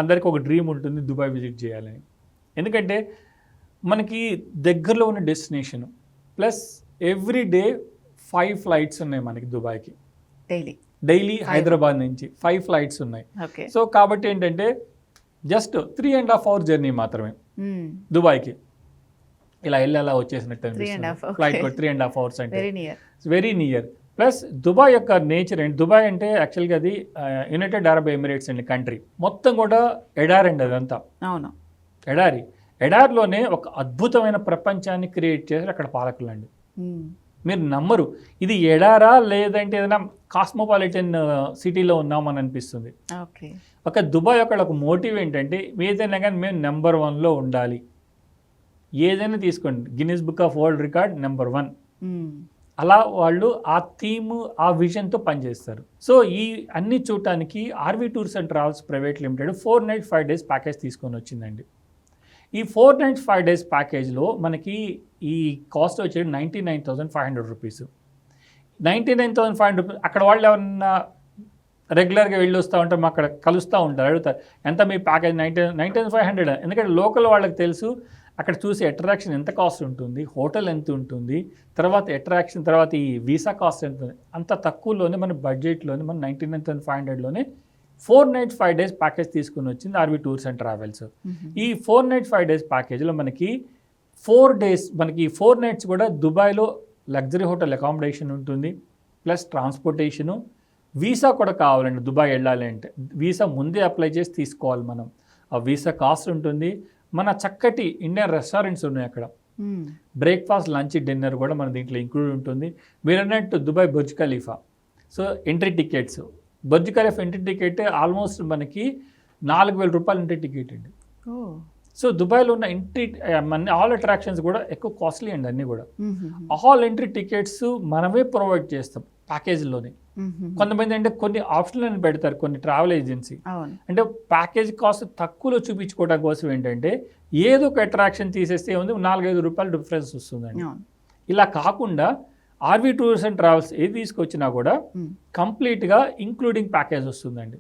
అందరికీ ఒక డ్రీమ్ ఉంటుంది దుబాయ్ విజిట్ చేయాలని. ఎందుకంటే మనకి దగ్గరలో ఉన్న destination plus every day 5 flights ఉన్నాయి మనకి దుబాయ్కి. డైలీ హైదరాబాద్ నుంచి 5 ఫ్లైట్స్ ఉన్నాయి. సో కాబట్టి ఏంటంటే జస్ట్ 3.5 hours జర్నీ మాత్రమే దుబాయ్కి. ఇలా అలా వచ్చేసినట్టు అనిపిస్తుంది ఫ్లైట్ 3.5 hours అంటే వెరీ నియర్. ప్లస్ దుబాయ్ యొక్క నేచర్ అండి, దుబాయ్ అంటే యాక్చువల్గా అది యునైటెడ్ అరబ్ ఎమిరేట్స్ అండి కంట్రీ. మొత్తం కూడా ఎడారి అండి అదంతా. అవును, ఎడారిలోనే ఒక అద్భుతమైన ప్రపంచాన్ని క్రియేట్ చేశారు అక్కడ పాలకులు అండి. మీరు నమ్మరు, ఇది ఎడారా లేదంటే ఏదైనా కాస్మోపాలిటన్ సిటీలో ఉన్నామని అనిపిస్తుంది. ఒక దుబాయ్ ఒక మోటివ్ ఏంటంటే ఏదైనా కానీ మేము నెంబర్ 1లో ఉండాలి. ఏదైనా తీసుకోండి, Guinness book of world record number 1. అలా వాళ్ళు ఆ థీమ్ ఆ విజన్తో పనిచేస్తారు. సో ఈ అన్ని చూడటానికి RV Tours and Travels Private Limited 4 nights 5 days package తీసుకొని వచ్చిందండి. ఈ 4 nights 5 days ప్యాకేజ్లో మనకి ఈ కాస్ట్ వచ్చేది 99,500 రూపీస్. 99,500 రూపీస్. అక్కడ వాళ్ళు ఎవరన్నా రెగ్యులర్గా వెళ్ళి వస్తూ ఉంటారు, మా అక్కడ కలుస్తూ ఉంటారు, అడుగుతారు ఎంత మీ ప్యాకేజ్ 99,500. ఎందుకంటే లోకల్ వాళ్ళకి తెలుసు అక్కడ చూసి అట్రాక్షన్ ఎంత కాస్ట్ ఉంటుంది, హోటల్ ఎంత ఉంటుంది, తర్వాత అట్రాక్షన్, తర్వాత ఈ వీసా కాస్ట్ ఎంత ఉంటుంది. అంత తక్కువలోనే మన బడ్జెట్లోనే మన 99,500లోనే 4 nights 5 days ప్యాకేజ్ తీసుకుని వచ్చింది ఆర్వీ టూర్స్ అండ్ ట్రావెల్స్. ఈ 4 nights 5 days ప్యాకేజ్లో మనకి 4 days మనకి 4 nights కూడా దుబాయ్లో లగ్జరీ హోటల్ అకామిడేషన్ ఉంటుంది, ప్లస్ ట్రాన్స్పోర్టేషను, వీసా కూడా కావాలండి. దుబాయ్ వెళ్ళాలి అంటే వీసా ముందే అప్లై చేసి తీసుకోవాలి మనం. ఆ వీసా కాస్ట్ ఉంటుంది. మన చక్కటి ఇండియన్ రెస్టారెంట్స్ ఉన్నాయి అక్కడ. బ్రేక్ఫాస్ట్, లంచ్, డిన్నర్ కూడా మన దీంట్లో ఇంక్లూడ్ ఉంటుంది. మీరు అన్నట్టు Dubai Burj Khalifa, so entry tickets, Burj Khalifa entry ticket almost మనకి 4,000 రూపాయలు ఎంట్రీ టికెట్ అండి. సో దుబాయ్లో ఉన్న ఎంట్రీ ఆల్ అట్రాక్షన్స్ కూడా ఎక్కువ కాస్ట్లీ అండి అన్నీ కూడా. ఆల్ ఎంట్రీ టికెట్స్ మనమే ప్రొవైడ్ చేస్తాం ప్యాకేజీలోనే. కొంతమంది అంటే కొన్ని ఆప్షన్లను పెడతారు కొన్ని ట్రావెల్ ఏజెన్సీ, అంటే ప్యాకేజ్ కాస్ట్ తక్కువలో చూపించుకోవడం కోసం ఏంటంటే ఏదో ఒక అట్రాక్షన్ తీసేస్తే ఉంది 4-5 రూపాయలు డిఫరెన్స్ వస్తుందండి. ఇలా కాకుండా ఆర్వీ టూర్స్ అండ్ ట్రావెల్స్ ఏది తీసుకొచ్చినా కూడా కంప్లీట్గా ఇంక్లూడింగ్ ప్యాకేజ్ వస్తుందండి.